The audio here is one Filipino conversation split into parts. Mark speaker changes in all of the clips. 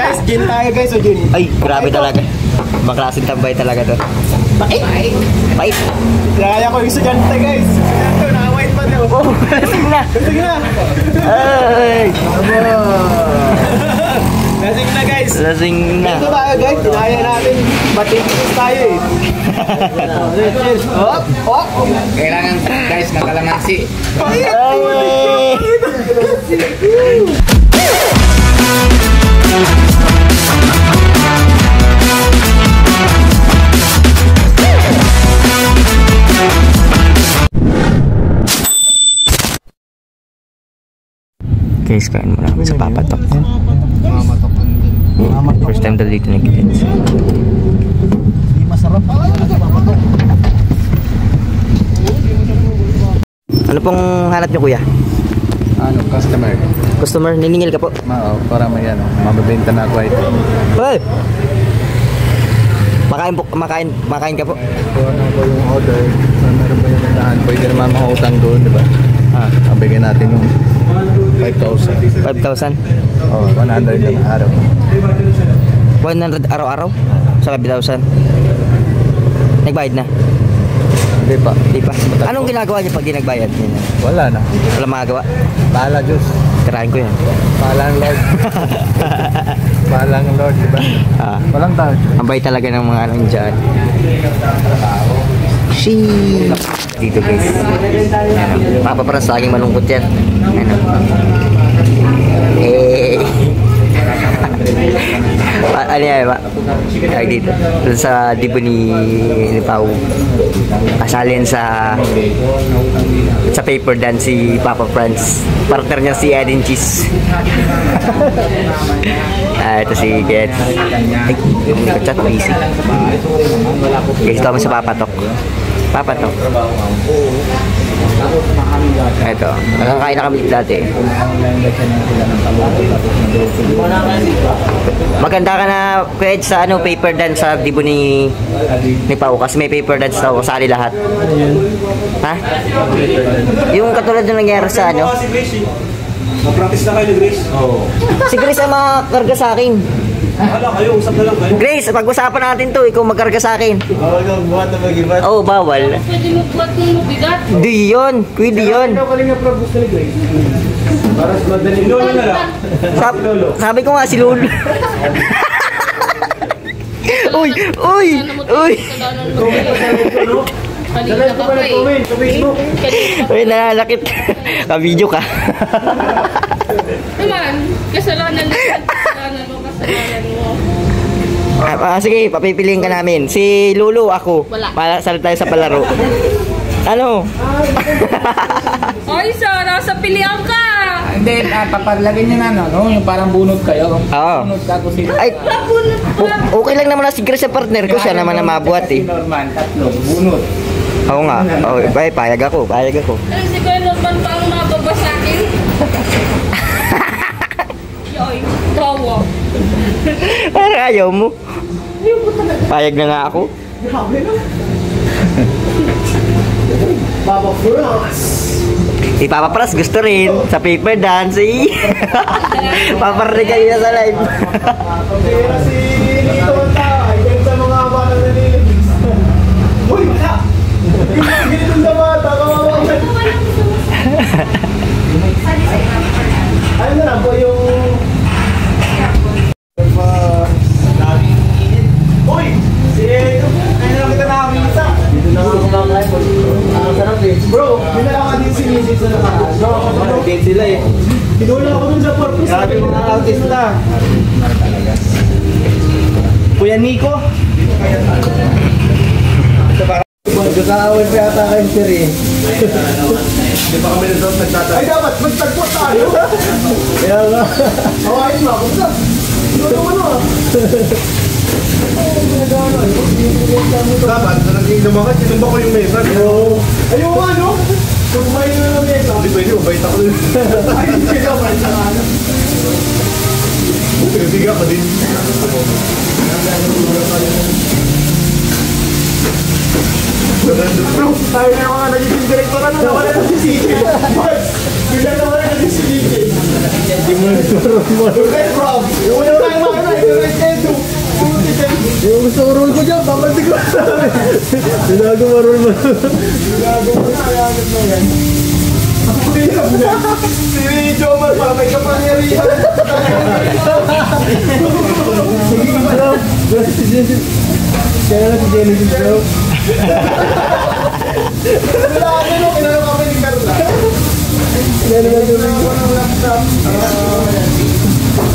Speaker 1: Guys, gin tayo guys, o gin.
Speaker 2: Ay, grabe talaga. Ibang klaseng tambay talaga to.
Speaker 1: Pait.
Speaker 2: Pait.
Speaker 1: Kaya ko yung estudyante guys. Estudyante, nakawait pa daw.
Speaker 2: Oh, lasing na.
Speaker 1: Lasing na.
Speaker 2: Ay.
Speaker 1: Lasing na guys.
Speaker 2: Lasing na.
Speaker 1: Ito tayo guys, kinaya natin. Matitis tayo eh. Cheers. Hop, hop.
Speaker 3: Kailangan guys ng kalamansi.
Speaker 2: Ay. Guys, kain muna kami sa Papatok. First time dito ni Kids.
Speaker 1: Hindi masarap.
Speaker 2: Ano pong hanap niyo, kuya?
Speaker 3: Ano, customer?
Speaker 2: Customer, niningil ka po?
Speaker 3: Oo, para may ano, mabibenta na ako ito.
Speaker 2: Hey! Makain ka po?
Speaker 3: Kung ano po yung order, meron ba yung tindahan, pwede naman makautang doon, di ba? Bigyan natin yung 5,000.
Speaker 2: 5,000?
Speaker 3: Oo, 100 na araw.
Speaker 2: 100 araw-araw? Sa 5,000? Nagbayad na?
Speaker 3: Hindi pa.
Speaker 2: Di pa. Anong ginagawa niya pag di nagbayad?
Speaker 3: Wala na.
Speaker 2: Wala magagawa?
Speaker 3: Bahala Diyos.
Speaker 2: Tirahin ko yan.
Speaker 3: Bahalang Lord. Bahalang Lord, di ba? Walang tao.
Speaker 2: Ang bay talaga ng mga anong dyan. Sheesh! Dito guys. Ano, papaparas sa aking malungkot yan. Ano? Ano yan ba? Ay dito. Doon sa dibo ni Pao. Kasalin sa paper dance si Papa Franz. Partner niya si Edin Cheese. Ito si Get. Ay, hindi ko chat. Busy. Guys, ito kami sa Papatok. Papatok. Ito. Nakakain na kami dati. Maganda ka na, Kuya Ed, sa ano, paper dance sa dibo ni Pao. Kasi may paper dance daw, kasali lahat. Ha? Yung katulad na nangyari sa ano?
Speaker 1: Mag-practice na kayo ni Grace? Oo.
Speaker 2: Si Grace ang makakarga sa akin.
Speaker 1: Wala kayo, usap na lang kayo.
Speaker 2: Grace, pag-usapan natin to, ikaw magkarga sa akin.
Speaker 1: Bawal kang buhat na mag-ibat.
Speaker 2: Oo, bawal.
Speaker 4: Pwede mo buhat ng mabigat.
Speaker 2: Di yun, pwede yun.
Speaker 1: Ikaw kalinga prab gusto ni Grace. Para sa madali. Lolo na lang.
Speaker 2: Sabi ko nga si Lolo. Uy, uy, uy.
Speaker 4: Kanina ka pa eh.
Speaker 1: Sa Facebook.
Speaker 2: Uy, nalalakit. Ka-video ka.
Speaker 4: Naman, kasalanan mo. Kasalanan mo.
Speaker 2: Sige, papipiliin ka namin. Si Lulu, ako.
Speaker 4: Wala.
Speaker 2: Salit tayo sa palaro. Ano?
Speaker 4: Ay, Sara, sa pilihan ka.
Speaker 3: Hindi, papalagay niyo na, no? Yung parang bunot kayo.
Speaker 2: Oo.
Speaker 3: Bunot ka kung sino.
Speaker 2: Ay, okay lang naman na si Grace sa partner ko. Siya naman na mabuhat eh.
Speaker 3: Norman, tatlo, bunot.
Speaker 2: Oo nga. Okay, payag ako. Payag ako.
Speaker 4: Ay, si Kuya Norman pa ang mababa sa akin. Yoy, tawa.
Speaker 2: Parang ayaw mo. Payag na nga ako.
Speaker 1: Papa Frost.
Speaker 2: Ipapapras gusto rin sa paper dance eh. Paparinig kanina sa live.
Speaker 1: Pagkira si Nito ang tayo. Ay, sa mga bata na nililis. Uy, wala! Ginitong na bata. Kawawa ka. Ano na lang po yung... Uy! Si Edo. Kaya na kita nakakita. Dito na ako kumakain. Masarap eh. Bro, dinala ka din si Mrs. na nakaraan. No, okay sila eh. Tinula ako dun sa purpose. Grabe mga artista. Kuya Nico. Magkakaawin pa yata kayo sir eh. Hindi pa kami nandun nagtatagpo. Ay dapat, magtagpo tayo. Kaya nga. Hawain mo ako. Ano ano ah. Dapat, nag-inom ako. Sinumba ko yung mesa. Ayaw nga no? Kumain na ng mesa. Hindi pwede, mabait ako din. Ay, hindi ka mabait na nga. Pinatiga ka din. Bro, tayo na mga nagiging direktor na nawala na si CJ. Bigla nawala na si CJ. Hindi mo nagkaroon mo. Okay, bro. Yung una tayo mga
Speaker 3: Yung gusto ko roll ko dyan, papansin ko. Sinago mo roll mo.
Speaker 1: Si Jomar pa, may kapangyarihan.
Speaker 3: Kaya na si Genesis bro.
Speaker 1: Kinalo kami ni Carla.
Speaker 3: Kaya naman tuloy ko.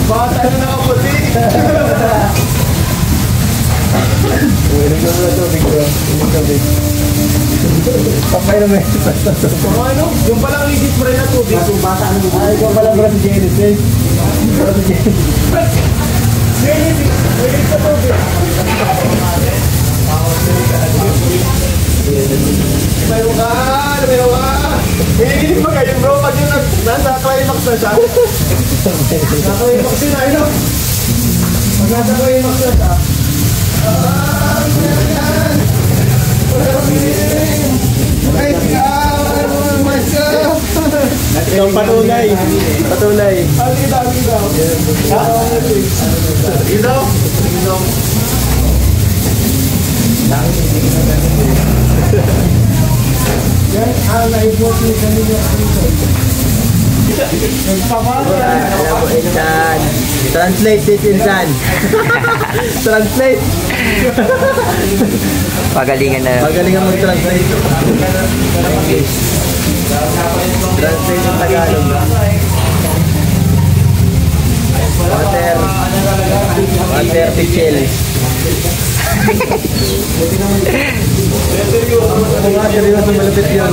Speaker 1: Bata na nakaputi.
Speaker 3: Uwinig ko muna tubig bro. Uwinig tubig. Pakay naman.
Speaker 1: Ano? Yung palang legit spray na tubig.
Speaker 3: Ay, ikaw pala bro si Genesis. Bro si Genesis.
Speaker 1: Legit sa tubig. Mayroon ka! Mayroon ka! Hinigilig ba kayo bro? Pag yung nasa climax na siya. Nasa climax yun ay no? Pag nasa climax na siya. Ay,
Speaker 3: Yung patunay. Patunay.
Speaker 1: Alida. Ilaw? Yan ang naibot ni kanina.
Speaker 3: Insan. Translate this insan. Translate.
Speaker 2: Pagalingan na.
Speaker 3: Magaling ang mag-translate. Translate ng Tagalog. Water pichel. Seryoso malapit yun.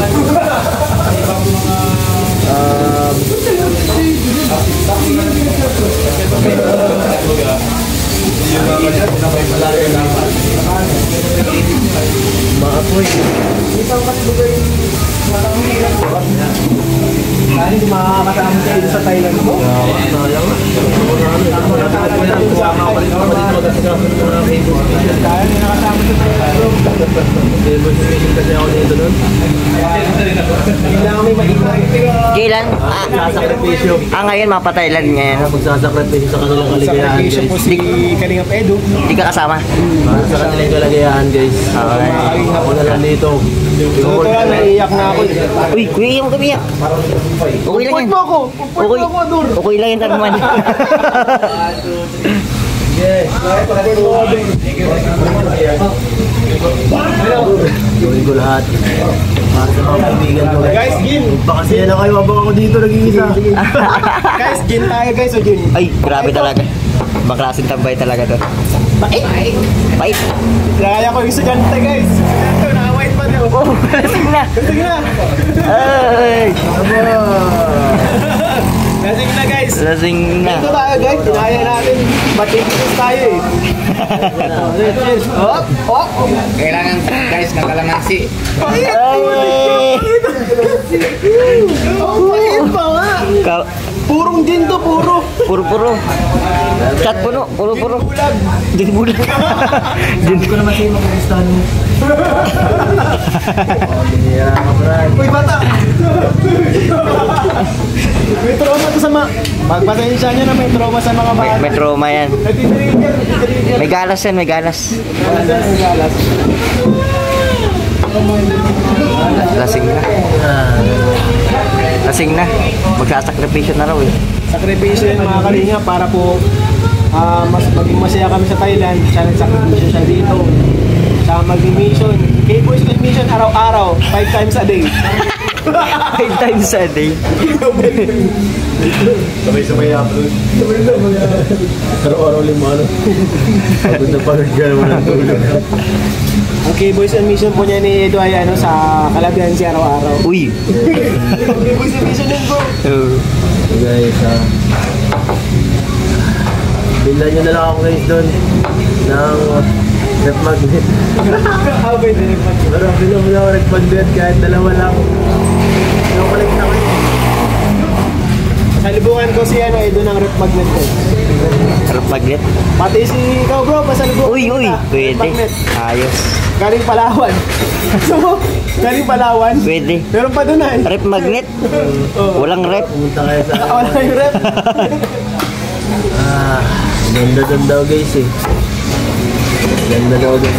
Speaker 3: Maapoy.
Speaker 1: Kani kung makakasama kayo sa Thailand mo?
Speaker 2: Kailan? Ngayon mapataylan ngayon.
Speaker 3: Magsasakripisyo sa kanilang kaligayahan,
Speaker 1: Sakripisyo po
Speaker 3: guys.
Speaker 1: si Kalingap Edu.
Speaker 2: Hindi ka kasama.
Speaker 3: Para sa kanilang kaligayahan, guys. Ako na lang dito.
Speaker 1: Totoo lang, naiiyak na ako.
Speaker 2: Uy, kuya yung kamiyak. Okay lang yan.
Speaker 1: Puport mo ako! Puport
Speaker 2: Okay,
Speaker 1: mo ako, Adur!
Speaker 2: okay lang yan, Tarman.
Speaker 3: Yes. Gawin ko lahat. Para sa mga kaibigan ko.
Speaker 1: Guys, gin!
Speaker 3: Baka siya na kayo, habang ako dito nag-iisa.
Speaker 1: Guys, gin tayo guys, o gin?
Speaker 2: Ay, grabe talaga. Ibang klaseng tambay talaga to.
Speaker 1: Pait!
Speaker 2: Bait.
Speaker 1: Kaya ko yung estudyante guys! Estudyante, nakawait pa daw!
Speaker 2: Oh, lasing na.
Speaker 1: Lasing na!
Speaker 2: Ay,
Speaker 1: Lasing na guys!
Speaker 2: lasing na.
Speaker 1: Ito tayo guys, kinaya natin. Matitis tayo eh. Hop! Hop!
Speaker 5: Kailangan guys ng kalamansi.
Speaker 2: Ay,
Speaker 1: Oh, pait pa nga!
Speaker 2: Ka-
Speaker 1: Purong gin to, puro!
Speaker 2: puro-puro. Chat puno, puro-puro.
Speaker 1: Bulag!
Speaker 2: Din bulag.
Speaker 3: Hindi ko naman sa'yo magugustuhan mo. Binira ka, Brad.
Speaker 1: Uy, bata! May trauma to sa mga... Pagpasensya nyo na may trauma sa mga bata.
Speaker 2: May trauma yan.
Speaker 1: Nagtitrigger.
Speaker 2: May galas yan, may galas.
Speaker 1: Galas.
Speaker 2: Lasing na. Lasing na. Magsasakripisyo na raw eh.
Speaker 1: Sakripisyo yun mga kalinga para po mas maging masaya kami sa Thailand. Siya nagsakripisyo siya dito. Siya mag-mission. K-Boys mission araw-araw. 5 times a day.
Speaker 2: 5 times a day.
Speaker 3: Sabay-sabay upload. Araw-araw limano. Pagod na pagod ka naman ang tulog.
Speaker 1: Ang K-Boys mission po niya ni Edo ay ano, sa Calabian si araw-araw.
Speaker 2: Uy.
Speaker 1: K-Boys mission yun bro.
Speaker 3: So guys, bilhan nyo na lang ako guys doon ng rep magnet.
Speaker 1: Habay din yung
Speaker 3: Pero bilang mo na ako nag-magnet kahit dalawa lang. Nakulit na ko yun.
Speaker 1: Salubungan ko si ano, Edo ng rep magnet ko.
Speaker 2: Harap magnet.
Speaker 1: Pati si ikaw bro, pasalubungan
Speaker 2: Uy, uy.
Speaker 1: kita. Rep
Speaker 2: Pwede.
Speaker 1: magnet.
Speaker 2: Ayos.
Speaker 1: Galing Palawan. So, galing Palawan.
Speaker 2: Pwede.
Speaker 1: Meron pa doon ay.
Speaker 2: Rep magnet. Walang rep.
Speaker 3: Pumunta kayo sa...
Speaker 1: Wala yung rep. Ganda doon daw guys eh. Ganda daw doon.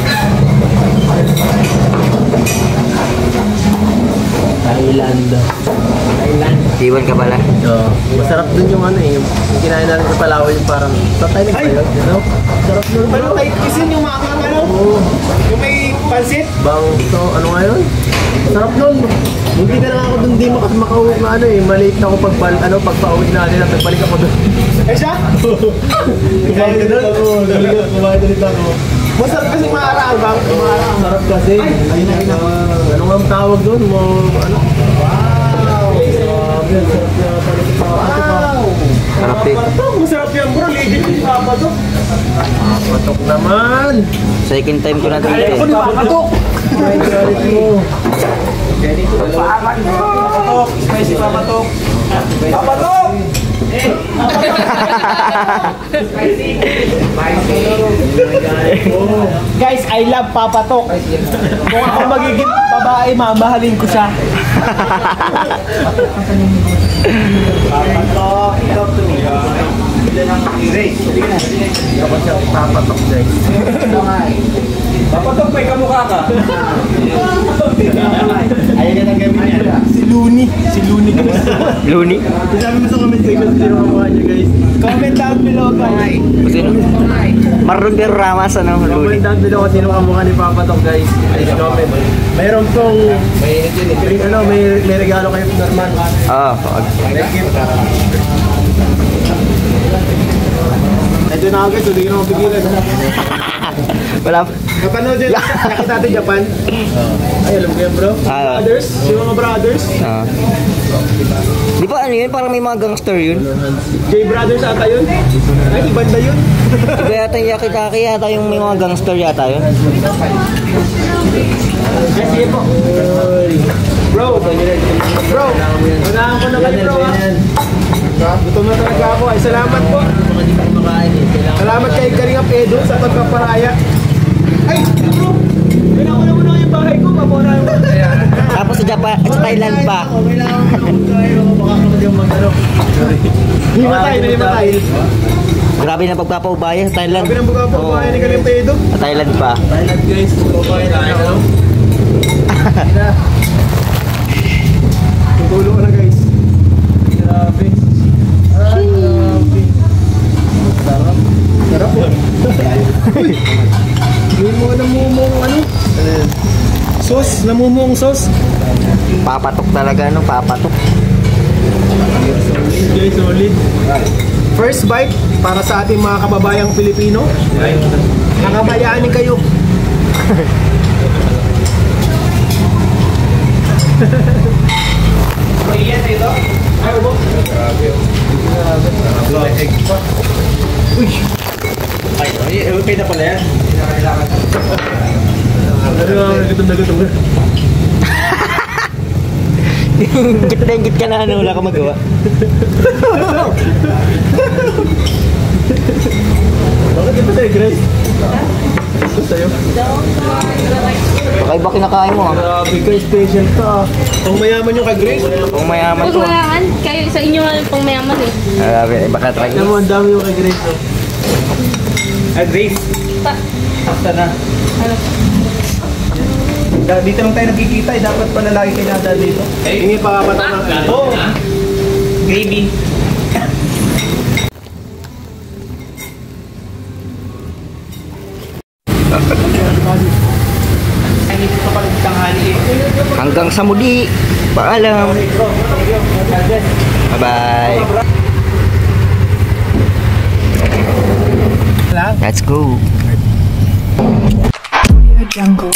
Speaker 1: Thailand.
Speaker 2: Iwan ka pala.
Speaker 1: Oo. Masarap dun yung ano eh. Yung kinain natin sa Palawan yung parang tatay na kayo. You know? Sarap nun.
Speaker 6: Ano kay Kisin yung mga ano?
Speaker 1: Oo.
Speaker 6: Yung may pansit?
Speaker 1: Bang to, ano nga yun? Sarap nun. Hindi ka na ako dun di makauwi na ano eh. Maliit na ako pagpa-uwi natin at nagbalik ako dun.
Speaker 6: Eh siya?
Speaker 1: Kumain ka dun? Oo, kumain ulit ako.
Speaker 6: Masarap kasi maarang bang?
Speaker 1: Sarap kasi. Ano nga ang tawag dun? Ano? Grabe, ang sarap na
Speaker 6: Wow!
Speaker 2: Sarap eh.
Speaker 6: Masarap yan bro. Legit yung papatok.
Speaker 1: patok naman.
Speaker 2: Second time ko na dito eh.
Speaker 6: Ako di papatok.
Speaker 1: Ay, galit mo.
Speaker 6: Papatok. Spicy papatok. Papatok! Guys, I love papatok. Kung ako magiging babae, mamahalin ko siya. Papatok, talk to me.
Speaker 1: Dapat siya papatok guys.
Speaker 6: Papatok, may kamukha ka. Ayaw niya ng gamit niya. Si Looney. Si Looney guys.
Speaker 2: Looney?
Speaker 1: Sabi mo sa comment section sino kamukha niyo guys.
Speaker 6: Comment down below guys.
Speaker 2: Sino? Marlon Pero Ramas, ano?
Speaker 1: Comment
Speaker 2: Looney.
Speaker 1: down below kung sino kamukha ni Papatok guys. Please comment. Mayroon pong may regalo kayo Norman.
Speaker 2: Oo.
Speaker 1: Ito na ako guys, hindi ko na mapigilan.
Speaker 2: Wala.
Speaker 6: Napanood yun. Nakita natin Japan.
Speaker 1: Ay, alam ko yan bro.
Speaker 6: Brothers. Yung mga brothers.
Speaker 2: Di ba ano yun? Parang may mga gangster yun.
Speaker 6: J Brothers ata yun. Ay, ibanda yun.
Speaker 2: Iba yata yung Yakitaki yata yung may mga gangster yata yun.
Speaker 6: Ay, sige po. Bro. Bro. Unahan ko na kayo bro ha. Gutom na talaga ako. Ay, salamat po. Salamat kay Kalinga Pedro sa pagpaparaya. Ay, bro. Kailangan ko na muna yung bahay ko. Mapuna yung
Speaker 2: Tapos sa Japan, sa Thailand pa.
Speaker 6: himatay na himatay.
Speaker 2: Grabe na pagpapaubaya sa Thailand.
Speaker 6: Sabi ng buka po bahay ni Kalinga Pedro.
Speaker 2: Sa Thailand pa.
Speaker 1: Thailand guys, bukain tayo.
Speaker 6: Tutulong ko na guys.
Speaker 1: Grabe. Ay, grabe. Sarap. Sarap po.
Speaker 6: May mga namumong ano? Sauce, namumong sauce.
Speaker 2: Papatok talaga, no? Papatok.
Speaker 1: Guys, solid.
Speaker 6: First bite para sa ating mga kababayang Pilipino. Nakabayani kayo.
Speaker 1: Okay na pala yan. Gutom na gutom.
Speaker 2: Git ka na, ano? Wala ka magawa.
Speaker 1: Bakit di pa sa'yo, Grace? Ito sa'yo.
Speaker 2: Baka iba kinakain mo, ah.
Speaker 1: Grabe ka, special ka ah.
Speaker 6: Ang mayaman yung kay Grace.
Speaker 2: Kung mayaman
Speaker 4: Huwag
Speaker 2: to.
Speaker 4: mayaman. Kayo sa inyo nga pang mayaman eh.
Speaker 2: Grabe, baka try.
Speaker 1: Alam mo, ang dami yung kay Grace. Oh.
Speaker 6: Ay, Grace. Basta na.
Speaker 4: Ano?
Speaker 6: Dito lang tayo nagkikita eh. Dapat pala lagi kayo nadal dito.
Speaker 1: Hindi pa kapatang ng ano.
Speaker 6: Oh. Gravy. Ay, hindi ko pala tanghali eh.
Speaker 2: Hanggang sa muli. Paalam. Bye-bye. Let's go.
Speaker 7: Jungle.